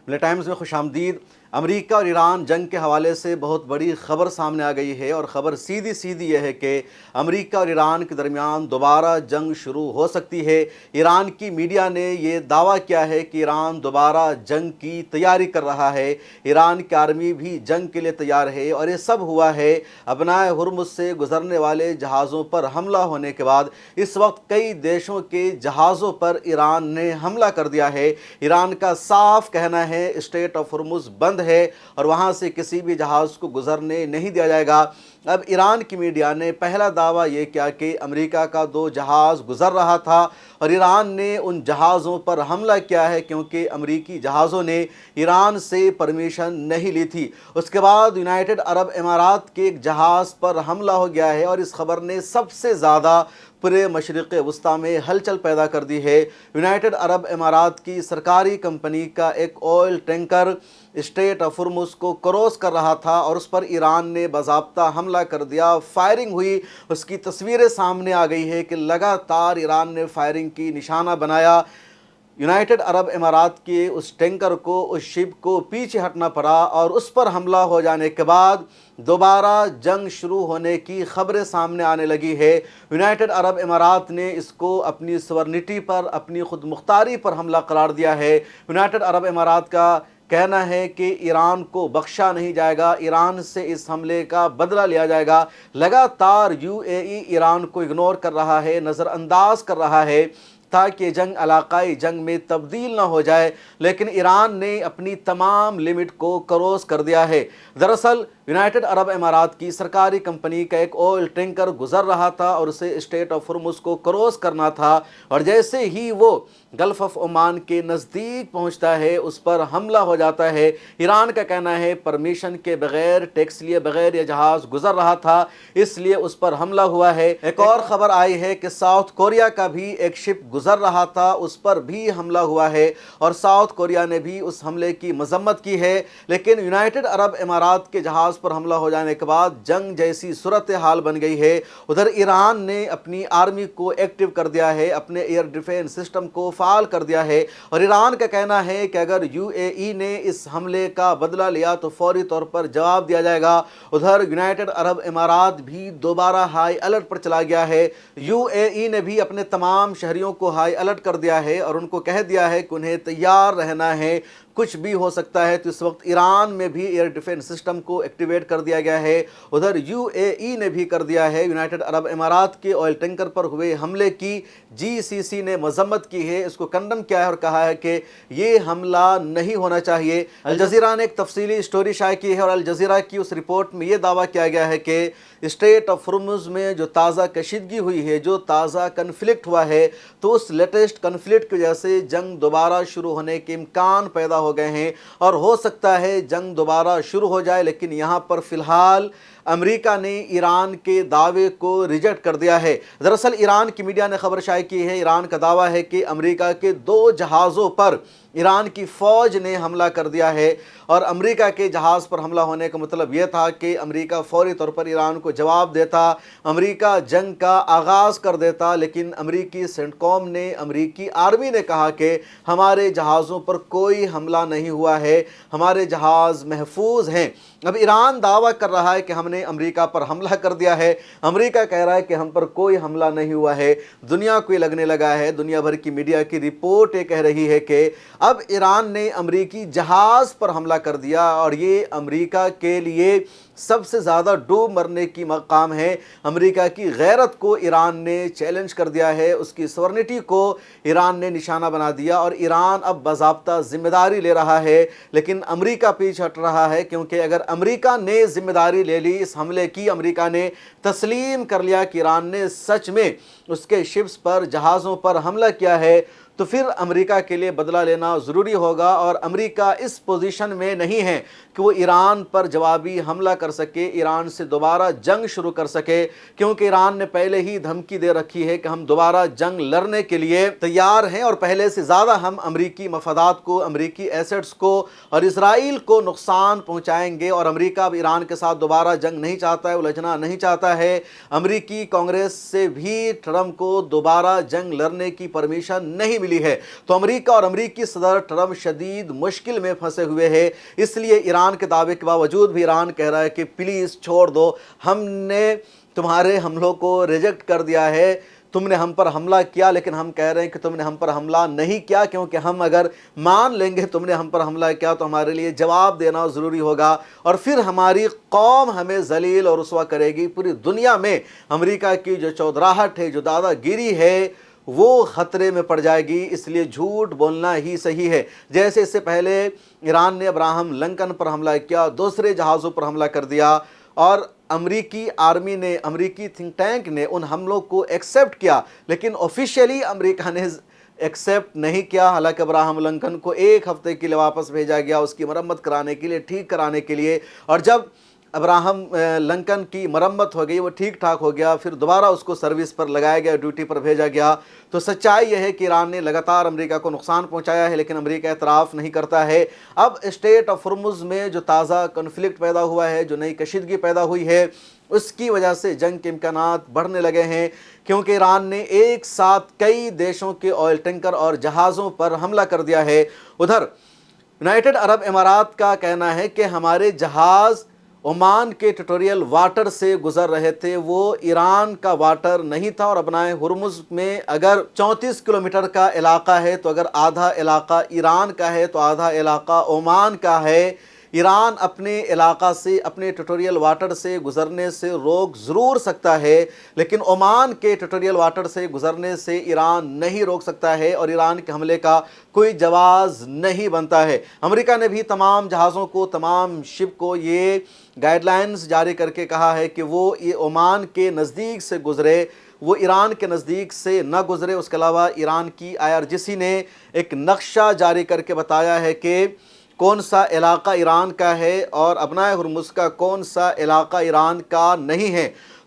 ملے ٹائمز میں خوش آمدید۔ امریکہ اور ایران جنگ کے حوالے سے بہت بڑی خبر سامنے آ گئی ہے، اور خبر سیدھی یہ ہے کہ امریکہ اور ایران کے درمیان دوبارہ جنگ شروع ہو سکتی ہے۔ ایران کی میڈیا نے یہ دعویٰ کیا ہے کہ ایران دوبارہ جنگ کی تیاری کر رہا ہے، ایران کی آرمی بھی جنگ کے لیے تیار ہے، اور یہ سب ہوا ہے ابنائے ہرمز سے گزرنے والے جہازوں پر حملہ ہونے کے بعد۔ اس وقت کئی دیشوں کے جہازوں پر ایران نے حملہ کر دیا ہے۔ ایران کا صاف کہنا ہے اسٹریٹ آف ہرمز بند ہے اور وہاں سے کسی بھی جہاز کو گزرنے نہیں دیا جائے گا۔ اب ایران کی میڈیا نے پہلا دعویٰ یہ کیا کہ امریکہ کا 2 جہاز گزر رہا تھا اور ایران نے ان جہازوں پر حملہ کیا ہے، کیونکہ امریکی جہازوں نے ایران سے پرمیشن نہیں لی تھی۔ اس کے بعد یونائٹڈ عرب امارات کے ایک جہاز پر حملہ ہو گیا ہے، اور اس خبر نے سب سے زیادہ پورے مشرق وسطیٰ میں ہلچل پیدا کر دی ہے۔ یونائٹڈ عرب امارات کی سرکاری کمپنی کا ایک oil tanker strait of Hormuz کو کراس کر رہا تھا اور اس پر ایران نے باضابطہ حملہ کر دیا، فائرنگ ہوئی۔ اس کی تصویریں سامنے آ گئی ہے کہ لگاتار ایران نے فائرنگ کی نشانہ بنایا۔ یونائٹڈ عرب امارات کے اس ٹینکر کو، اس شپ کو پیچھے ہٹنا پڑا، اور اس پر حملہ ہو جانے کے بعد دوبارہ جنگ شروع ہونے کی خبریں سامنے آنے لگی ہے۔ یونائٹڈ عرب امارات نے اس کو اپنی سورنٹی پر، اپنی خود مختاری پر حملہ قرار دیا ہے۔ یونائٹڈ عرب امارات کا کہنا ہے کہ ایران کو بخشا نہیں جائے گا، ایران سے اس حملے کا بدلہ لیا جائے گا۔ لگاتار UAE ایران کو اگنور کر رہا ہے، نظر انداز کر رہا ہے تاکہ جنگ علاقائی جنگ میں تبدیل نہ ہو جائے، لیکن ایران نے اپنی تمام لمٹ کو کراس کر دیا ہے۔ دراصل یونائٹڈ عرب امارات کی سرکاری کمپنی کا ایک آئل ٹینکر گزر رہا تھا اور اسے اسٹریٹ آف ہرمز کو کراس کرنا تھا، اور جیسے ہی وہ گلف آف عمان کے نزدیک پہنچتا ہے اس پر حملہ ہو جاتا ہے۔ ایران کا کہنا ہے پرمیشن کے بغیر، ٹیکس لیے بغیر یہ جہاز گزر رہا تھا، اس لیے اس پر حملہ ہوا ہے۔ ایک اور خبر آئی ہے کہ ساؤتھ کوریا کا بھی ایک شپ گزر رہا تھا، اس پر بھی حملہ ہوا ہے، اور ساؤتھ کوریا نے بھی اس حملے کی مذمت کی ہے۔ لیکن یونائٹڈ عرب امارات کے جہاز پر حملہ ہو جانے کے بعد جنگ جیسی صورتحال بن گئی ہے۔ ادھر ایران نے اپنی آرمی کو ایکٹیو کر دیا ہے، اپنے ایئر ڈیفینس سسٹم کو فعال کر دیا ہے، اور ایران کا کہنا ہے کہ اگر UAE نے اس حملے کا بدلہ لیا تو فوری طور پر جواب دیا جائے گا۔ ادھر یونائٹڈ عرب امارات بھی دوبارہ ہائی الرٹ پر چلا گیا ہے۔ UAE نے بھی اپنے تمام شہریوں کو ہائی الرٹ کر دیا ہے اور ان کو کہہ دیا ہے کہ انہیں تیار رہنا ہے، کچھ بھی ہو سکتا ہے۔ تو اس وقت ایران میں بھی ایئر ڈیفینس سسٹم کو ایکٹیویٹ کر دیا گیا ہے۔ ادھر UAE نے بھی کر دیا ہے۔ یونائٹڈ عرب امارات کے آئل ٹینکر پر ہوئے حملے کی GCC نے مذمت کی ہے، اس کو کنڈم کیا ہے اور کہا ہے کہ یہ حملہ نہیں ہونا چاہیے۔ الجزیرہ نے ایک تفصیلی سٹوری شائع کی ہے، اور الجزیرہ کی اس رپورٹ میں یہ دعویٰ کیا گیا ہے کہ اسٹریٹ آف ہرمز میں جو تازہ کشیدگی ہوئی ہے، جو تازہ کنفلکٹ ہوا ہے، تو اس لیٹسٹ کنفلکٹ کی وجہ سے جنگ دوبارہ شروع ہونے کے امکان پیدا ہو گئے ہیں، اور ہو سکتا ہے جنگ دوبارہ شروع ہو جائے۔ لیکن یہاں پر فی الحال امریکہ نے ایران کے دعوے کو ریجیکٹ کر دیا ہے۔ دراصل ایران کی میڈیا نے خبر شائع کی ہے، ایران کا دعویٰ ہے کہ امریکہ کے 2 جہازوں پر ایران کی فوج نے حملہ کر دیا ہے، اور امریکہ کے جہاز پر حملہ ہونے کا مطلب یہ تھا کہ امریکہ فوری طور پر ایران کو جواب دیتا، امریکہ جنگ کا آغاز کر دیتا۔ لیکن امریکی سینٹکام نے، امریکی آرمی نے کہا کہ ہمارے جہازوں پر کوئی حملہ نہیں ہوا ہے، ہمارے جہاز محفوظ ہیں۔ اب ایران دعویٰ کر رہا ہے کہ ہم نے امریکہ پر حملہ کر دیا ہے، امریکہ کہہ رہا ہے کہ ہم پر کوئی حملہ نہیں ہوا ہے۔ دنیا کو یہ لگنے لگا ہے، دنیا بھر کی میڈیا کی رپورٹ یہ کہہ رہی ہے کہ اب ایران نے امریکی جہاز پر حملہ کر دیا، اور یہ امریکہ کے لیے سب سے زیادہ ڈوب مرنے کی مقام ہے۔ امریکہ کی غیرت کو ایران نے چیلنج کر دیا ہے، اس کی سورنٹی کو ایران نے نشانہ بنا دیا، اور ایران اب باضابطہ ذمہ داری لے رہا ہے۔ لیکن امریکہ پیچھے ہٹ رہا ہے، کیونکہ اگر امریکہ نے ذمہ داری لے لی اس حملے کی، امریکہ نے تسلیم کر لیا کہ ایران نے سچ میں اس کے شپس پر، جہازوں پر حملہ کیا ہے، تو پھر امریکہ کے لیے بدلہ لینا ضروری ہوگا، اور امریکہ اس پوزیشن میں نہیں ہے کہ وہ ایران پر جوابی حملہ کر سکے، ایران سے دوبارہ جنگ شروع کر سکے، کیونکہ ایران نے پہلے ہی دھمکی دے رکھی ہے کہ ہم دوبارہ جنگ لڑنے کے لیے تیار ہیں، اور پہلے سے زیادہ ہم امریکی مفادات کو، امریکی ایسٹس کو اور اسرائیل کو نقصان پہنچائیں گے۔ اور امریکہ اب ایران کے ساتھ دوبارہ جنگ نہیں چاہتا ہے، الجھنا نہیں چاہتا ہے۔ امریکی کانگریس سے بھی ٹرمپ کو دوبارہ جنگ لڑنے کی پرمیشن نہیں ملی मिली है। तो अमेरिका और अमेरिकी सदर ट्रंप शदीद मुश्किल में फंसे हुए हैं। इसलिए ईरान के दावे के बावजूद भी ईरान कह रहा है कि प्लीज़ छोड़ दो, हमने तुम्हारे हमलों को रिजेक्ट कर दिया है, तुमने हम पर हमला किया, लेकिन हम कह रहे हैं कि तुमने हम पर हमला नहीं किया, क्योंकि हम अगर मान लेंगे तुमने हम पर हमला किया तो हमारे लिए जवाब देना ज़रूरी होगा और फिर हमारी कौम हमें जलील और रुसवा करेगी। पूरी दुनिया में अमेरिका की जो चौधराहट है, जो दादागिरी है, वो ख़तरे में पड़ जाएगी। इसलिए झूठ बोलना ही सही है। जैसे इससे पहले ईरान ने अब्राहम लिंकन पर हमला किया, दूसरे जहाज़ों पर हमला कर दिया और अमेरिकी आर्मी ने, अमेरिकी थिंक टैंक ने उन हमलों को एक्सेप्ट किया, लेकिन ऑफिशियली अमेरिका ने एक्सेप्ट नहीं किया। हालांकि अब्राहम लिंकन को एक हफ्ते के लिए वापस भेजा गया उसकी मरम्मत कराने के लिए, ठीक कराने के लिए, और जब अब्राहम लिंकन की मरम्मत हो गई, वो ठीक ठाक हो गया, फिर दोबारा उसको सर्विस पर लगाया गया, ड्यूटी पर भेजा गया। तो सच्चाई यह है कि ईरान ने लगातार अमेरिका को नुकसान पहुंचाया है, लेकिन अमेरिका एतराफ़ नहीं करता है। अब स्टेट ऑफ हुर्मुज़ में जो ताज़ा कन्फ्लिक्ट पैदा हुआ है, जो नई कशीदगी पैदा हुई है, उसकी वजह से जंग के इम्कानात बढ़ने लगे हैं, क्योंकि ईरान ने एक साथ कई देशों के ऑयल टैंकर और जहाज़ों पर हमला कर दिया है। उधर यूनाइटेड अरब अमारात का कहना है कि हमारे जहाज़ ओमान के टेरिटोरियल वाटर से गुजर रहे थे, वो ईरान का वाटर नहीं था। और अपनाए हुर्मुज़ में अगर 34 किलोमीटर का इलाका है, तो अगर आधा इलाका ईरान का है तो आधा इलाका ओमान का है। ईरान अपने इलाका से, अपने टेरिटोरियल वाटर से गुजरने से रोक ज़रूर सकता है, लेकिन ओमान के टेरिटोरियल वाटर से गुजरने से ईरान नहीं रोक सकता है और ईरान के हमले का कोई जवाज़ नहीं बनता है। अमेरिका ने भी तमाम जहाज़ों को, तमाम शिप को ये गाइडलाइंस जारी करके कहा है कि वो ये ओमान के नज़दीक से गुज़रे, वो ईरान के नज़दीक से न गुज़रे। उसके अलावा ईरान की IRGC ने एक नक्शा जारी करके बताया है कि कौन सा इलाका ईरान का है और अपनाए हुर्मुज़ का कौन सा इलाका ईरान का नहीं है।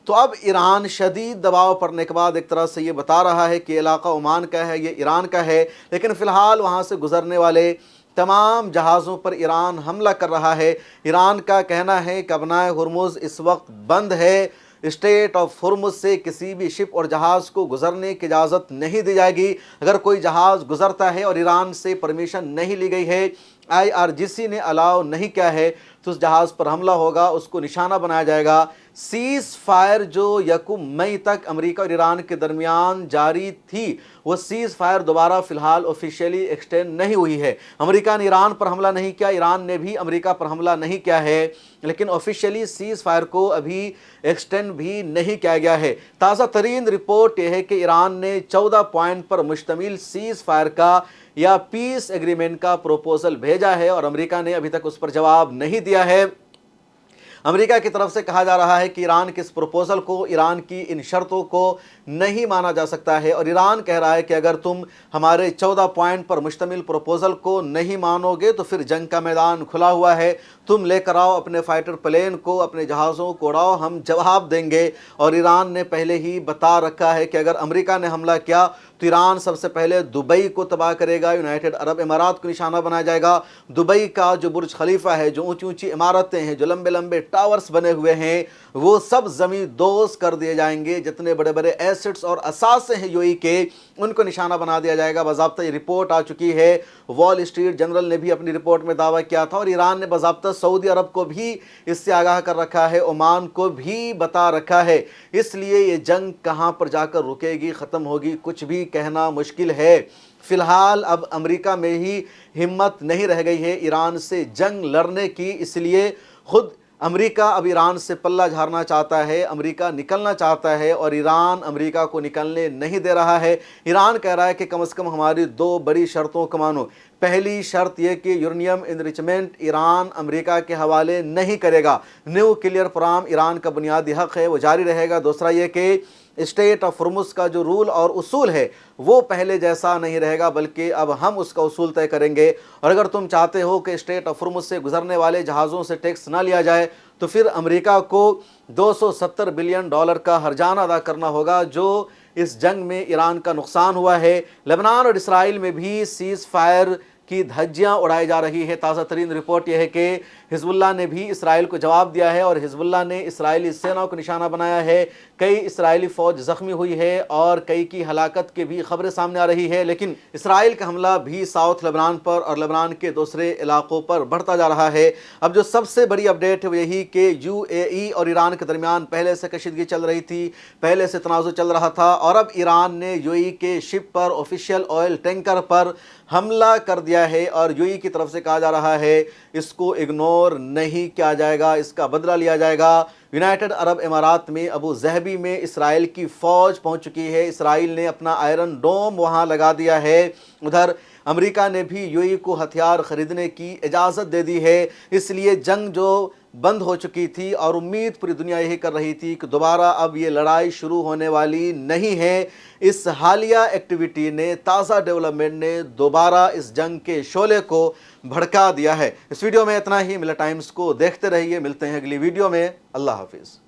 तो अब ईरान शदीद दबाव पड़ने के बाद एक तरह से ये बता रहा है कि इलाका ओमान का है, ये ईरान का है, लेकिन फ़िलहाल वहाँ से गुज़रने वाले तमाम जहाज़ों पर ईरान हमला कर रहा है। ईरान का कहना है कि अपनाए हुर्मुज़ इस वक्त बंद है, स्टेट ऑफ हुर्मुज़ से किसी भी शिप और जहाज़ को गुज़रने की इजाज़त नहीं दी जाएगी। अगर कोई जहाज़ गुज़रता है और ईरान से परमिशन नहीं ली गई है, IRGC ने अलाउ नहीं किया है, तो उस जहाज़ पर हमला होगा, उसको निशाना बनाया जाएगा। सीज़ फायर जो 1 मई तक अमेरिका और ईरान के दरमियान जारी थी, वो सीज़ फायर दोबारा फ़िलहाल ऑफिशियली एक्सटेंड नहीं हुई है। अमेरिका ने ईरान पर हमला नहीं किया, ईरान ने भी अमेरिका पर हमला नहीं किया है, लेकिन ऑफिशियली सीज़ फायर को अभी एक्सटेंड भी नहीं किया गया है। ताज़ा तरीन रिपोर्ट यह है कि ईरान ने 14 पॉइंट पर मुश्तमिल सीज़ फायर का या पीस एग्रीमेंट का प्रपोजल भेजा है और अमेरिका ने अभी तक उस पर जवाब नहीं दिया है। अमेरिका की तरफ से कहा जा रहा है कि ईरान के इस प्रपोजल को, ईरान की इन शर्तों को नहीं माना जा सकता है और ईरान कह रहा है कि अगर तुम हमारे 14 पॉइंट पर मुश्तमिल प्रपोजल को नहीं मानोगे तो फिर जंग का मैदान खुला हुआ है, तुम लेकर आओ अपने फाइटर प्लेन को, अपने जहाज़ों को उड़ाओ, हम जवाब देंगे। और ईरान ने पहले ही बता रखा है कि अगर अमेरिका ने हमला किया तो ईरान सबसे पहले दुबई को तबाह करेगा, यूनाइटेड अरब अमारात को निशाना बनाया जाएगा। दुबई का जो बुर्ज खलीफा है, जो ऊंची ऊंची इमारतें हैं, जो लंबे लंबे टावर्स बने हुए हैं, वो सब ज़मीन दोज़ कर दिए जाएंगे। जितने बड़े बड़े एसेट्स और असासे हैं UAE के, उनको निशाना बना दिया जाएगा। बाज़ाब्ता ये रिपोर्ट आ चुकी है, वॉल स्ट्रीट जर्नल ने भी अपनी रिपोर्ट में दावा किया था और ईरान ने बाज़ाब्ता सऊदी अरब को भी इससे आगाह कर रखा है, ओमान को भी बता रखा है। इसलिए ये जंग कहाँ पर जाकर रुकेगी, ख़त्म होगी, कुछ भी कहना मुश्किल है। फ़िलहाल अब अमेरिका में ही हिम्मत नहीं रह गई है ईरान से जंग लड़ने की, इसलिए खुद अमेरिका अब ईरान से पल्ला झाड़ना चाहता है, अमेरिका निकलना चाहता है और ईरान अमेरिका को निकलने नहीं दे रहा है। ईरान कह रहा है कि कम से कम हमारी 2 बड़ी शर्तों को मानो। पहली शर्त यह कि यूरेनियम इनरिचमेंट ईरान अमेरिका के हवाले नहीं करेगा, न्यूक्लियर प्रोग्राम ईरान का बुनियादी हक़ है, वो जारी रहेगा। दूसरा यह कि स्टेट ऑफ हुर्मुज़ का जो रूल और उसूल है वो पहले जैसा नहीं रहेगा, बल्कि अब हम उसका उसूल तय करेंगे। और अगर तुम चाहते हो कि स्टेट ऑफ हुर्मुज़ से गुजरने वाले जहाज़ों से टैक्स ना लिया जाए तो फिर अमेरिका को $270 बिलियन का हर्जाना अदा करना होगा, जो इस जंग में ईरान का नुकसान हुआ है। लेबनान और इसराइल में भी सीज़ फायर की धज्जियां उड़ाई जा रही है। ताज़ा तरीन रिपोर्ट यह है कि हिजबुल्लाह ने भी इसराइल को जवाब दिया है और हिजबुल्लाह ने इसराइली सेना को निशाना बनाया है। कई इसराइली फ़ौज ज़ख्मी हुई है और कई की हलाकत की भी खबरें सामने आ रही है। लेकिन इसराइल का हमला भी साउथ लेबनान पर और लेबनान के दूसरे इलाकों पर बढ़ता जा रहा है। अब जो सबसे बड़ी अपडेट है वो यही कि UAE और ईरान के दरमियान पहले से कशीदगी चल रही थी, पहले से तनाज़ुर चल रहा था और अब ईरान ने UAE के शिप पर, ऑफिशियल ऑयल टैंकर पर हमला कर दिया है और UAE की तरफ से कहा जा रहा है इसको इग्नोर नहीं किया जाएगा, इसका बदला लिया जाएगा। यूनाइटेड अरब इमारात में अबू ज़हबी में इसराइल की फ़ौज पहुंच चुकी है। इसराइल ने अपना आयरन डोम वहां लगा दिया है। उधर अमेरिका ने भी UAE को हथियार ख़रीदने की इजाज़त दे दी है। इसलिए जंग जो बंद हो चुकी थी और उम्मीद पूरी दुनिया यही कर रही थी कि दोबारा अब ये लड़ाई शुरू होने वाली नहीं है, इस हालिया एक्टिविटी ने, ताज़ा डेवलपमेंट ने दोबारा इस जंग के शोले को भड़का दिया है। इस वीडियो में इतना ही। मिलर टाइम्स को देखते रहिए, मिलते हैं अगली वीडियो में। अल्लाह हाफिज़।